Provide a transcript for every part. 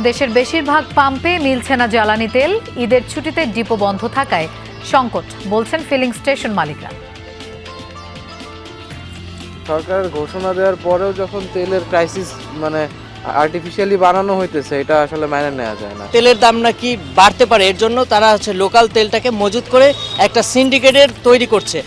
দেশের বেশিরভাগ পাম্পে মিলছে না জ্বালানি তেল। ঈদের ছুটিতে ডিপো বন্ধ থাকায় সংকট, বলছেন ফিলিং স্টেশন মালিকরা। সরকারের ঘোষণা দেওয়ার পরেও যখন তেলের ক্রাইসিস আর্টিফিশিয়ালি বানানো হইতেছে, এটা আসলে মেনে নেওয়া যায় না। তেলের দাম নাকি বাড়তে পারে, এর জন্য তারা লোকাল তেলটাকে মজুত করে একটা সিন্ডিকেটের তৈরি করছে।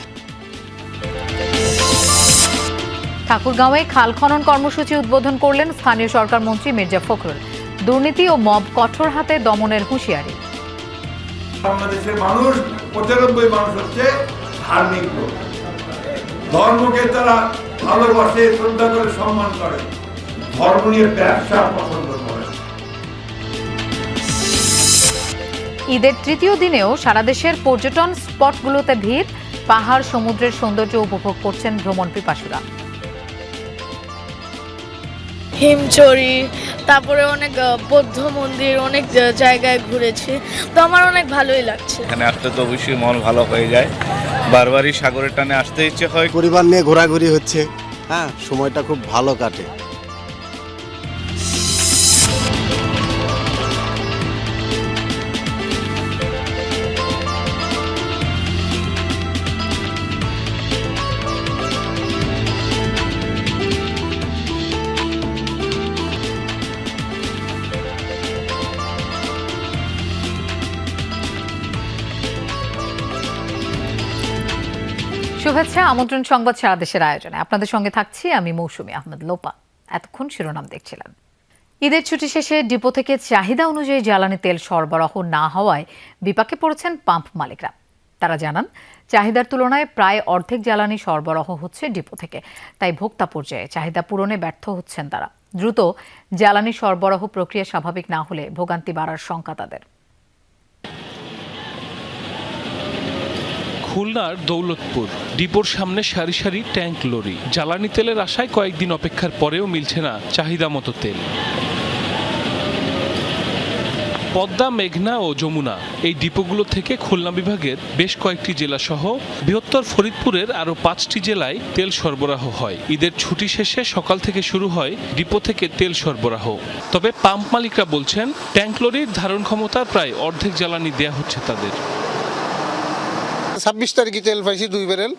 ঠাকুরগাঁওয়ে খাল খনন কর্মসূচি উদ্বোধন করলেন স্থানীয় সরকার মন্ত্রী মির্জা ফখরুল। দুর্নীতি ও মব কঠোর হাতে দমনের হুঁশিয়ারি। বাংলাদেশের মানুষ ৯৫ মানুষ হচ্ছে ধার্মিক লোক। ধর্মকে তারা ভালোবাসে, শ্রদ্ধা করে, সম্মান করে। ধর্ম নিয়ে ব্যবসা পছন্দ করে। ঈদের তৃতীয় দিনেও সারা দেশের পর্যটন স্পটগুলোতে ভিড়। পাহাড়, সমুদ্রের সৌন্দর্য উপভোগ করছেন ভ্রমণ পিপাসুরা। হিমছড়ি, তারপরে অনেক বৌদ্ধ মন্দির, অনেক জায়গায় ঘুরেছি, তো আমার অনেক ভালোই লাগছে। এখানে আসতে তো অবশ্যই মন ভালো হয়ে যায়, বারবারই সাগরের টানে আসতে ইচ্ছে হয়। পরিবার নিয়ে ঘোরাঘুরি হচ্ছে, সময়টা খুব ভালো কাটে। শুভেচ্ছা, আমন্ত্রণ সংবাদ সারা দেশের আয়োজনে আপনাদের সঙ্গে থাকছি আমি মৌসুমী আহমেদ লোপা। এতক্ষণ শিরোনাম দেখছিলেন। ঈদের ছুটি শেষে ডিপো থেকে চাহিদা অনুযায়ী জ্বালানি তেল সরবরাহ না হওয়ায় বিপাকে পড়েছেন পাম্প মালিকরা। তারা জানান, চাহিদার তুলনায় প্রায় অর্ধেক জ্বালানি সরবরাহ হচ্ছে ডিপো থেকে, তাই ভোক্তা পর্যায়ে চাহিদা পূরণে ব্যর্থ হচ্ছেন তারা। দ্রুত জ্বালানি সরবরাহ প্রক্রিয়া স্বাভাবিক না হলে ভোগান্তি বাড়ার শঙ্কা তাদের। খুলনার দৌলতপুর ডিপোর সামনে সারি সারি ট্যাঙ্ক লরি। জ্বালানি তেলের আশায় কয়েকদিন অপেক্ষার পরেও মিলছে না চাহিদা মতো তেল। পদ্মা, মেঘনা ও যমুনা এই ডিপোগুলো থেকে খুলনা বিভাগের বেশ কয়েকটি জেলা সহ বৃহত্তর ফরিদপুরের আরও 5টি জেলায় তেল সরবরাহ হয়। ঈদের ছুটি শেষে সকাল থেকে শুরু হয় ডিপো থেকে তেল সরবরাহ। তবে পাম্প মালিকরা বলছেন, ট্যাঙ্ক লরির ধারণ ক্ষমতার প্রায় অর্ধেক জ্বালানি দেয়া হচ্ছে তাদের। 26 তারিখে তেল পাইছি 2 ব্যারেল,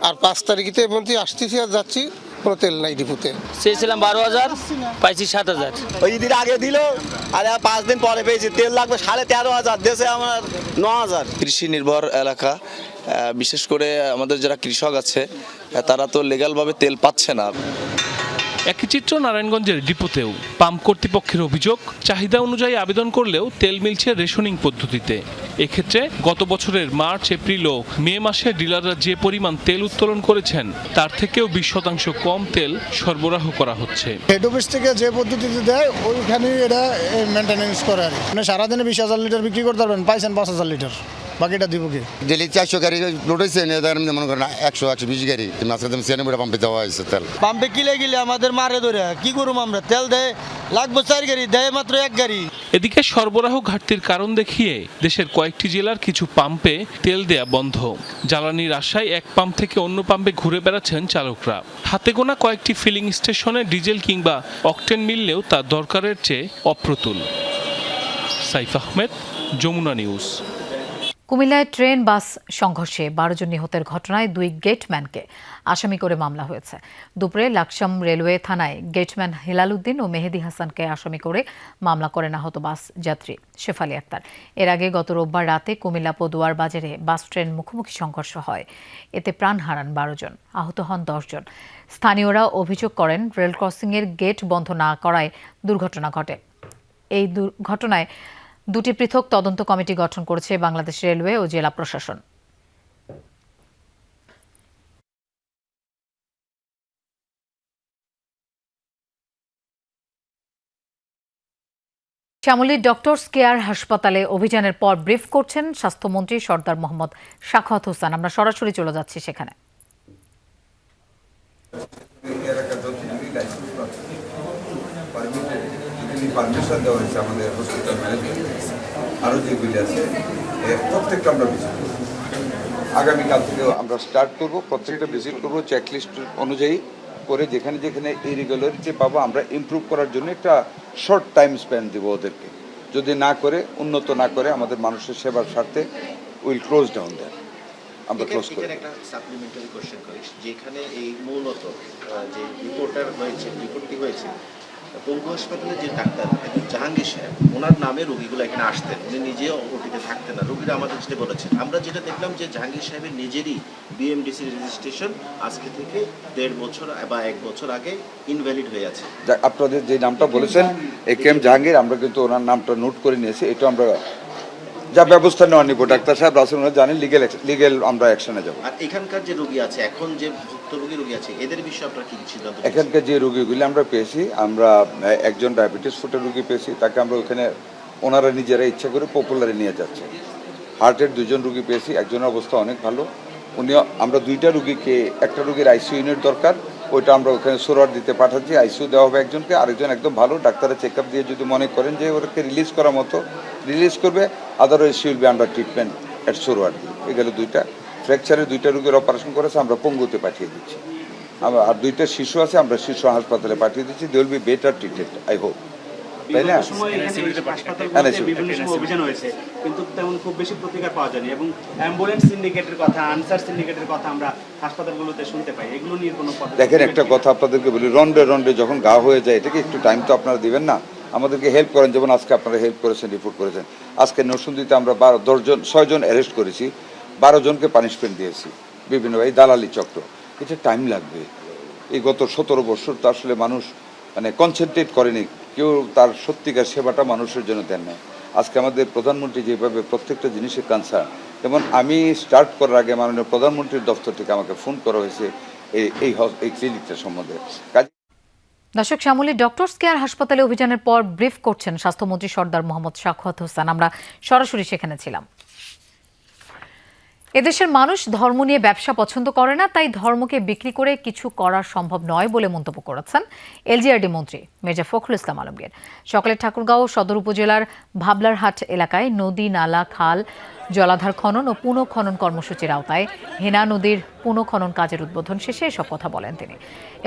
আর 5 তারিখে বলতে আসতেছি আর যাচ্ছি, কোনো তেল নাই ডিপোতে। চেয়েছিলাম 12,000, পাইছি 7,000। ওই ঈদের আগে দিল, আর 5 দিন পরে পেয়েছি। তেল লাগবে 13,500, দেশে আমার 9,000। কৃষি নির্ভর এলাকা, বিশেষ করে আমাদের যারা কৃষক আছে তারা তো লিগ্যালভাবে তেল পাচ্ছে না। একই চিত্র নারায়ণগঞ্জের ডিপোতেও। পাম্প কর্তৃপক্ষের অভিযোগ, চাহিদা অনুযায়ী আবেদন করলেও তেল মিলছে রেশনিং পদ্ধতিতে। এক্ষেত্রে গত বছরের মার্চ, এপ্রিল ও মে মাসে ডিলাররা যে পরিমাণ তেল উত্তোলন করেছেন তার থেকেও 20% কম তেল সরবরাহ করা হচ্ছে। হেড অফিস থেকে যে পদ্ধতিতে দেয় ওইখানে এটা মেনটেন্যান্স করে আর মানে সারাদিনে 20,000 লিটার বিক্রি করতে পারবেন, পাইছেন 5,000 লিটার, বাকিটা দিব কি? ডেলি 400 গাড়ি লোড হয়েছে, মনে করেন 100-120 গাড়ি মাঝখানে 96 পাম্পে দেওয়া হয়েছে তেল। পাম্পে কিলে গেলে আমাদের মারে ধরে কি করুম আমরা? তেল দেয় লাগবে 4 গাড়ি, দেয় মাত্র 1 গাড়ি। এদিকে সরবরাহ ঘাটতির কারণ দেখিয়ে দেশের কয়েকটি জেলার কিছু পাম্পে তেল দেয়া বন্ধ। জ্বালানির আশায় এক পাম্প থেকে অন্য পাম্পে ঘুরে বেড়াচ্ছেন চালকরা। হাতে গোনা কয়েকটি ফিলিং স্টেশনে ডিজেল কিংবা অকটেন মিললেও তা দরকারের চেয়ে অপ্রতুল। সাইফ আহমেদ, যমুনা নিউজ। কুমিল্লায় ট্রেন বাস সংঘর্ষে 12 জন নিহতের ঘটনায় 2 গেটম্যানকে আসামি করে মামলা হয়েছে। দুপুরে লাকসাম রেলওয়ে থানায় গেটম্যান হেলাল উদ্দিন ও মেহেদি হাসানকে আসামি করে মামলা করেন আহত বাস যাত্রী শেফালি আক্তার। এর আগে গত রোববার রাতে কুমিল্লা পদুয়ার বাজারে বাস ট্রেন মুখোমুখি সংঘর্ষ হয়। এতে প্রাণ হারান 12 জন, আহত হন 10 জন। স্থানীয়রা অভিযোগ করেন, রেল ক্রসিংয়ের গেট বন্ধ না করায় দুর্ঘটনা ঘটে। এই দুর্ঘটনায় 2টি পৃথক তদন্ত কমিটি গঠন করেছে বাংলাদেশ রেলওয়ে ও জেলা প্রশাসন। শ্যামলী ডক্টরস কেয়ার হাসপাতালে অভিযানের পর ব্রিফ করছেন স্বাস্থ্যমন্ত্রী সরদার মোহাম্মদ সাখাওয়াত হোসেন। আমরা সরাসরি চলে যাচ্ছি সেখানে। পারমিশন দেওয়া হয়েছে আমাদের হসপিটাল ম্যানেজমেন্ট, আরও যেগুলি আছে প্রত্যেকটা আমরা ভিজিট করব। আগামীকাল থেকে আমরা স্টার্ট করব, প্রত্যেকটা ভিজিট করব চেকলিস্ট অনুযায়ী করে, যেখানে যেখানে ইরেগুলারিটি পাবো আমরা ইমপ্রুভ করার জন্য একটা শর্ট টাইম স্প্যান দিব ওদেরকে। যদি না করে, উন্নত না করে আমাদের মানুষের সেবার স্বার্থে উইল ক্লোজ ডাউন দেন, আমরা ক্লোজ করি। একটা সাপ্লিমেন্টারি কোশ্চেন করি, যেখানে এই মূলত যে রিপোর্টটি হয়েছে পঙ্গু হাসপাতালে যে ডাক্তার জাহাঙ্গীর সাহেব, ওনার নামে রোগীগুলো এখানে আসতেন, উনি নিজে ওটিতে থাকতেন না, রোগীরা আমাদের যেটা বলেছেন। আমরা যেটা দেখলাম যে জাহাঙ্গীর সাহেবের নিজেরই বিএমডিসি রেজিস্ট্রেশন আজকে থেকে 1.5 বছর বা 1 বছর আগে ইনভ্যালিড হয়ে আছে। আপনাদের যে নামটা বলেছেন একেএম জাহাঙ্গীর, আমরা কিন্তু ওনার নামটা নোট করে নিয়েছি। এটা আমরা যা ব্যবস্থা নেওয়া নিব, ডাক্তার সাহেব রাসেল ওনারা জানেন, লিগেল আমরা অ্যাকশনে যাব। আর এখানকার যে রোগী আছে, এখন যে ভুক্তভোগী রোগী আছে, এদের বিষয়ে আপনারা কি সিদ্ধান্ত? এখানকার যে রোগীগুলি আমরা পেয়েছি, আমরা একজন ডায়াবেটিস ফুটের রোগী পেয়েছি, তাকে আমরা ওখানে ওনারা নিজেরা ইচ্ছা করে পপুলারে নিয়ে যাচ্ছে। হার্টের 2 জন রোগী পেয়েছি, একজনের অবস্থা অনেক ভালো। আমরা 2টা রোগীকে, একটা রোগীর আইসিইউ ইউনিট দরকার, ওইটা আমরা ওখানে সোরার দিতে পাঠাচ্ছি, আইসিইউ দেওয়া হবে একজনকে, আরেকজন একদম ভালো ডাক্তারের চেক আপ দিয়ে যদি মনে করেন যে ওদেরকে রিলিজ করার মতো রিলিজ করবে, otherwise she will be under treatment at সোরওয়ার। এগুলো 2টা ফ্র্যাকচারের 2টা রোগীর অপারেশন করেছে, আমরা পঙ্গুতে পাঠিয়ে দিচ্ছি। আর 2টা শিশু আছে, আমরা শিশু হাসপাতালে পাঠিয়ে দিচ্ছি। They will be better treated, I hope. তাই না? বিভিন্ন সময় অভিযান হয়েছে, কিন্তু তেমন খুব বেশি প্রতিকার পাওয়া যায়নি, এবং অ্যাম্বুলেন্স সিন্ডিকেটের কথা, আনসার সিন্ডিকেটের কথা আমরা হাসপাতালগুলোতে শুনতে পাই। এগুলো নিয়ে কোনো দেখেন, একটা কথা আপনাদেরকে বলি, রন্ডে যখন গা হয়ে যায়, এটাকে একটু টাইম তো আপনারা দিবেন না, আমাদেরকে হেল্প করেন। যেমন আজকে আপনারা হেল্প করেছেন, রিপোর্ট করেছেন। আজকে নরসিংদীতে আমরা 6 জন অ্যারেস্ট করেছি, 12 জনকে পানিশমেন্ট দিয়েছি বিভিন্ন এই দালালি চক্র। এটা টাইম লাগবে। এই গত 17 বছর তো আসলে মানুষ মানে কনসেন্ট্রেট করেনি, কেউ তার সত্যিকার সেবাটা মানুষের জন্য দেন না। আজকে আমাদের প্রধানমন্ত্রী যেভাবে প্রত্যেকটা জিনিসের কনসার্ন, যেমন আমি স্টার্ট করার আগে মাননীয় প্রধানমন্ত্রীর দপ্তর থেকে আমাকে ফোন করা হয়েছে এই ক্লিনিকটা সম্বন্ধে। দর্শক, শ্যামলী ডক্টরস কেয়ার হাসপাতালে অভিযানের পর ব্রিফ করছেন স্বাস্থ্যমন্ত্রী সর্দার মোহাম্মদ সাখাওয়াত হোসেন। আমরা সরাসরি সেখানে ছিলাম। এদেশের মানুষ ধর্ম নিয়ে ব্যবসা পছন্দ করে না, তাই ধর্মকে বিক্রি করে কিছু করা সম্ভব নয় বলে মন্তব্য করেছেন এলজিআরডি মন্ত্রী মির্জা ফখরুল ইসলাম আলমগীর। সকালে ঠাকুরগাঁও সদর উপজেলার ভাবলারহাট এলাকায় নদী, নালা, খাল, জলাধার খনন ও পুনঃখনন কর্মসূচির আওতায় হেনা নদীর পুনঃখনন কাজের উদ্বোধন শেষে এসব কথা বলেন তিনি।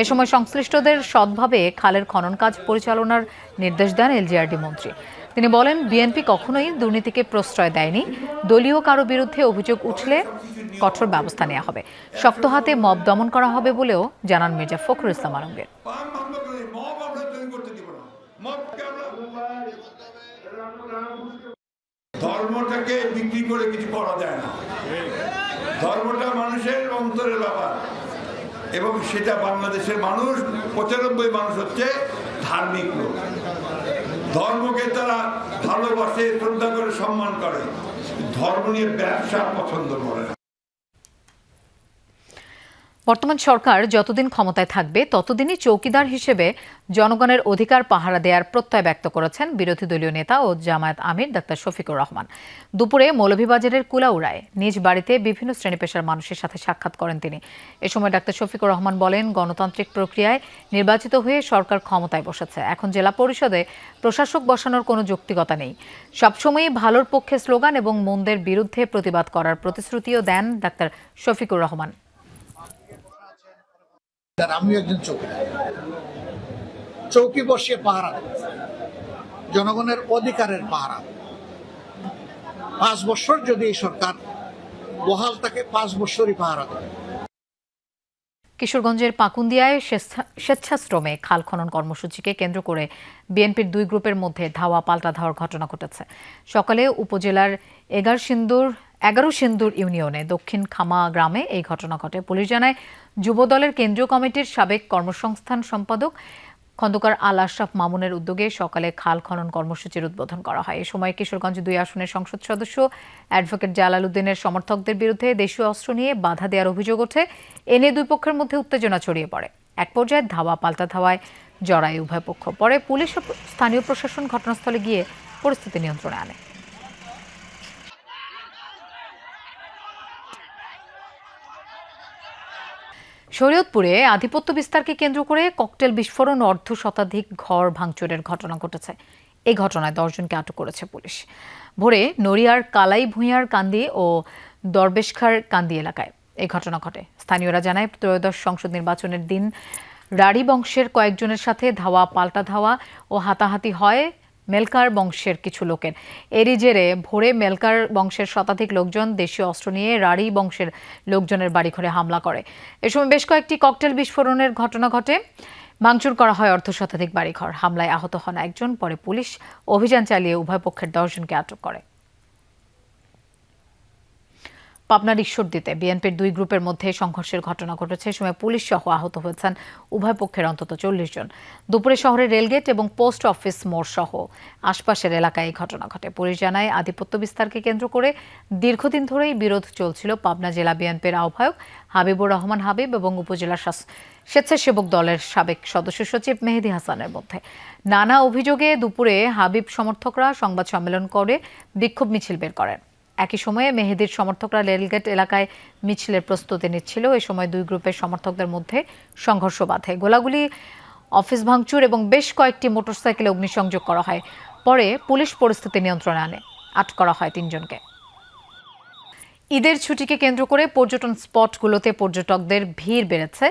এ সময় সংশ্লিষ্টদের সৎভাবে খালের খনন কাজ পরিচালনার নির্দেশ দেন এলজিআরডি মন্ত্রী। তিনি বলেন, বিএনপি কখনোই দুর্নীতিকে প্রশ্রয় দেয়নি। দলীয় কারো বিরুদ্ধে অভিযোগ উঠলে কঠোর ব্যবস্থা নেওয়া হবে, শক্ত হাতে মব দমন করা হবে বলেও জানান মির্জা ফখরুল ইসলাম আলমগীর। ধর্মটাকে বিক্রি করে কিছু করা যায় না। ধর্মটা মানুষের অন্তরের ব্যাপার, এবং সেটা বাংলাদেশের মানুষ 95 মানুষ হচ্ছে ধার্মিক লোক। ধর্মকে তারা ভালোবাসে, শ্রদ্ধা করে, সম্মান করে। ধর্ম নিয়ে ব্যবসা পছন্দ করে না। বর্তমান সরকার যতদিন ক্ষমতায় থাকবে ততদিনই চৌকিদার হিসেবে জনগণের অধিকার পাহারা দেওয়ার প্রত্যয় ব্যক্ত করেছেন বিরোধী দলীয় নেতা ও জামায়াত আমির ডাক্তার শফিকুর রহমান। দুপুরে মৌলভীবাজারের কুলাউড়ায় নিজ বাড়িতে বিভিন্ন শ্রেণী পেশার মানুষের সাথে সাক্ষাৎ করেন তিনি। এ সময় ডাক্তার শফিকুর রহমান বলেন, গণতান্ত্রিক প্রক্রিয়ায় নির্বাচিত হয়ে সরকার ক্ষমতায় বসেছে, এখন জেলা পরিষদে প্রশাসক বসানোর কোনো যৌক্তিকতা নেই। সবসময়ই ভালোর পক্ষে স্লোগান এবং মন্দের বিরুদ্ধে প্রতিবাদ করার প্রতিশ্রুতিও দেন ডাক্তার শফিকুর রহমান। আমি একজন চৌকি বসিয়ে পাহারা, জনগণের অধিকারের পাহারা। 5 বছর যদি এই সরকার বহাল থাকে, 5 বছরই পাহারা দেবে। কিশোরগঞ্জের পাকুন্দিয়ায় স্বেচ্ছাশ্রমে খাল খনন কর্মসূচিকে কেন্দ্র করে বিএনপির 2 গ্রুপের মধ্যে ধাওয়া পাল্টা ধাওয়ার ঘটনা ঘটেছে। সকালে উপজেলার 11 সিন্দুর ইউনিয়নে দক্ষিণ খামা গ্রামে এই ঘটনা ঘটে। পুলিশ জানায়, যুবদলের কেন্দ্রীয় কমিটির সাবেক কর্মসংস্থান সম্পাদক খন্দকার আল আশরাফ মামুনের উদ্যোগে সকালে খাল খনন কর্মসূচির উদ্বোধন করা হয়। এ সময় কিশোরগঞ্জ 2 আসনের সংসদ সদস্য অ্যাডভোকেট জালাল উদ্দিনের সমর্থকদের বিরুদ্ধে দেশীয় অস্ত্র নিয়ে বাধা দেওয়ার অভিযোগ ওঠে। এ নিয়ে 2 পক্ষের মধ্যে উত্তেজনা ছড়িয়ে পড়ে। এক পর্যায়ে ধাওয়া পাল্টা ধাওয়ায় জড়ায় উভয় পক্ষ। পরে পুলিশ ও স্থানীয় প্রশাসন ঘটনাস্থলে গিয়ে পরিস্থিতি নিয়ন্ত্রণে আনে। শরীয়তপুরে আধিপত্য বিস্তারকে কেন্দ্র করে ককটেল বিস্ফোরণ ও 1/2 শতাধিক ঘর ভাঙচুরের ঘটনা ঘটেছে। এই ঘটনায় 10 জনকে আটক করেছে পুলিশ। ভোরে নড়িয়ার কালাই ভূঁইয়ার কান্দি ও দরবেশখার কান্দি এলাকায় এই ঘটনা ঘটে। স্থানীয়রা জানায়, ত্রয়োদশ সংসদ নির্বাচনের দিন রাঢ়ী বংশের কয়েকজনের সাথে ধাওয়া পাল্টা ধাওয়া ও হাতাহাতি হয় মেলকার বংশের কিছু লোকের। এরই জেরে ভোরে মেলকার বংশের শতাধিক লোকজন দেশীয় অস্ত্র নিয়ে রাঢ়ী বংশের লোকজনের বাড়িঘরে হামলা করে। এ সময় বেশ কয়েকটি ককটেল বিস্ফোরণের ঘটনা ঘটে। ভাঙচুর করা হয় অর্ধশতাধিক বাড়িঘর। হামলায় আহত হন একজন। পরে পুলিশ অভিযান চালিয়ে উভয় পক্ষের 10 জনকে আটক করে। পাবনার ঈশ্বরদীতে বিএনপির 2 গ্রুপের মধ্যে সংঘর্ষের ঘটনা ঘটেছে। সময় পুলিশ সহ আহত হয়েছেন উভয় পক্ষের অন্তত 40 জন। দুপুরে শহরের রেলগেট এবং পোস্ট অফিস মোড় সহ আশপাশের এলাকায় এই ঘটনা ঘটে। পুলিশ জানায়, আধিপত্য বিস্তারকে কেন্দ্র করে দীর্ঘদিন ধরেই বিরোধ চলছিল পাবনা জেলা বিএনপির আহ্বায়ক হাবিবুর রহমান হাবিব এবং উপজেলা স্বেচ্ছাসেবক দলের সাবেক সদস্য সচিব মেহেদী হাসানের মধ্যে। নানা অভিযোগে দুপুরে হাবিব সমর্থকরা সংবাদ সম্মেলন করে বিক্ষোভ মিছিল বের করেন। একই সময়ে মেহেদীর সমর্থকরা রেলগেট এলাকায় মিছিলের প্রস্তুতি নিচ্ছিল। এ সময় 2 গ্রুপের সমর্থকদের মধ্যে সংঘর্ষ বাধে। গোলাগুলি, অফিস ভাঙচুর এবং বেশ কয়েকটি মোটরসাইকেলে অগ্নিসংযোগ করা হয়। পরে পুলিশ পরিস্থিতি নিয়ন্ত্রণে আনে। আটক করা হয় 3 জনকে। ঈদের ছুটিকে কেন্দ্র করে পর্যটন স্পটগুলোতে পর্যটকদের ভিড় বেড়েছে।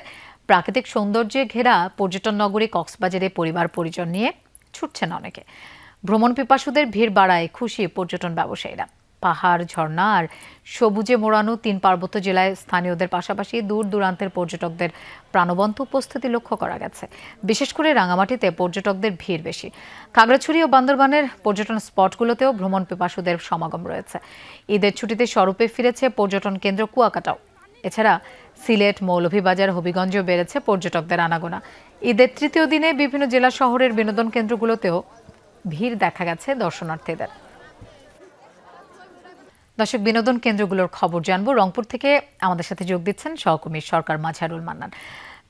প্রাকৃতিক সৌন্দর্যে ঘেরা পর্যটন নগরী কক্সবাজারে পরিবার পরিজন নিয়ে ছুটছেন অনেকে। ভ্রমণ পিপাসুদের ভিড় বাড়ায় খুশি পর্যটন ব্যবসায়ীরা। পাহাড়, ঝর্ণা আর সবুজে মোড়ানো 3 পার্বত্য জেলায় স্থানীয়দের পাশাপাশি দূর দূরান্তের পর্যটকদের প্রাণবন্ত উপস্থিতি লক্ষ্য করা গেছে। বিশেষ করে রাঙামাটিতে পর্যটকদের ভিড় বেশি। খাগড়াছড়ি ও বান্দরবানের পর্যটন স্পটগুলোতেও ভ্রমণ পিপাসুদের সমাগম রয়েছে। ঈদের ছুটিতে স্বরূপে ফিরেছে পর্যটন কেন্দ্র কুয়াকাটাও। এছাড়া সিলেট, মৌলভীবাজার, হবিগঞ্জেও বেড়েছে পর্যটকদের আনাগোনা। ঈদের 3য় দিনে বিভিন্ন জেলা শহরের বিনোদন কেন্দ্রগুলোতেও ভিড় দেখা গেছে দর্শনার্থীদের। দর্শক, বিনোদন কেন্দ্রগুলোর খবর জানবো। রংপুর থেকে আমাদের সাথে যোগ দিচ্ছেন সহকর্মী সরকার মাঝারুল মান্নান।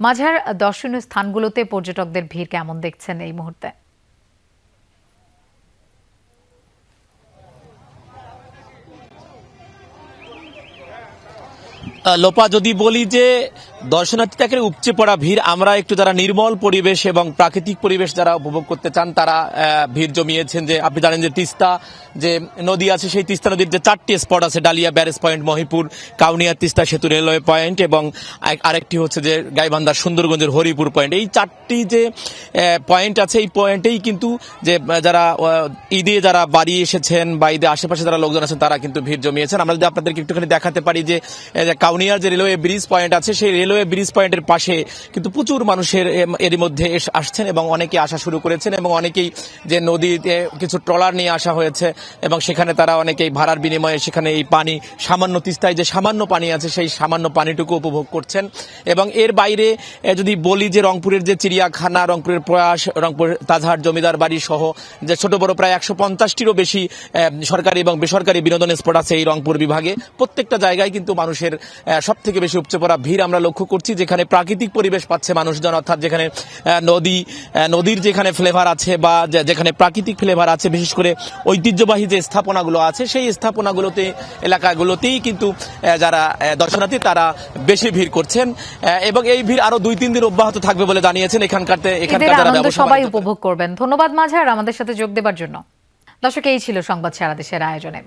মাঝার, দর্শনীয় স্থানগুলোতে পর্যটকদের ভিড় কেমন দেখছেন এই মুহূর্তে? লোপা, যদি বলি যে দর্শনার্থীটাকে উপচে পড়া ভিড়, আমরা একটু যারা নির্মল পরিবেশ এবং প্রাকৃতিক পরিবেশ যারা উপভোগ করতে চান তারা ভিড় জমিয়েছেন। যে আপনি জানেন যে তিস্তা যে নদী আছে, সেই তিস্তা নদীর যে 4টি স্পট আছে, dahlia barrage point, Mahipur, Kaunia Teesta সেতু রেলওয়ে পয়েন্ট এবং আরেকটি হচ্ছে যে গাইবান্ধার সুন্দরগঞ্জের হরিপুর পয়েন্ট। এই 4টি যে পয়েন্ট আছে, এই পয়েন্টেই কিন্তু যে যারা ঈদে যারা বাড়ি এসেছেন বা ঈদে আশেপাশে যারা লোকজন আছেন তারা কিন্তু ভিড় জমিয়েছেন। আমরা যদি আপনাদেরকে একটুখানি দেখাতে পারি যে কাউনিয়ার যে রেলওয়ে ব্রিজ পয়েন্ট আছে, সেই রেলওয়ে ব্রিজ পয়েন্টের পাশে কিন্তু প্রচুর মানুষের এর মধ্যে আসছেন এবং অনেকে আসা শুরু করেছেন এবং অনেকেই যে নদীতে কিছু ট্রলার নিয়ে আসা হয়েছে এবং সেখানে তারা অনেকেই ভাড়ার বিনিময়ে সেখানে এই পানি, সামান্য তিস্তায় যে সামান্য পানি আছে সেই সামান্য পানিটুকু উপভোগ করছেন। এবং এর বাইরে যদি বলি যে রংপুরের যে চিড়িয়াখানা, রংপুরের প্রয়াস, রংপুর তাজহাট জমিদার বাড়ি সহ যে ছোট বড় প্রায় 150টিরও বেশি সরকারি এবং বেসরকারি বিনোদন স্পট আছে এই রংপুর বিভাগে। প্রত্যেকটা জায়গায় কিন্তু মানুষের সব থেকে বেশি উপচে পড়া ভিড় আমরা লক্ষ্য করছি, যেখানে প্রাকৃতিক পরিবেশ পাচ্ছে মানুষজন, অর্থাৎ যেখানে নদীর যেখানে ফ্লেভার আছে বা যেখানে প্রাকৃতিক ফ্লেভার আছে, বিশেষ করে ঐতিহ্যবাহী যে স্থাপনাগুলো আছে সেই স্থাপনাগুলোতে, এলাকাগুলোতেই কিন্তু যারা দর্শনার্থী তারা বেশি ভিড় করছেন এবং এই ভিড় আরো 2-3 দিন অব্যাহত থাকবে বলে জানিয়েছেন এখানকার যারা ব্যবসায়ী। সবাই উপভোগ করবেন। ধন্যবাদ মাঝার আমাদের সাথে যোগ দেবার জন্য। দর্শক, এই ছিল সংবাদ সারা দেশের আয়োজনে।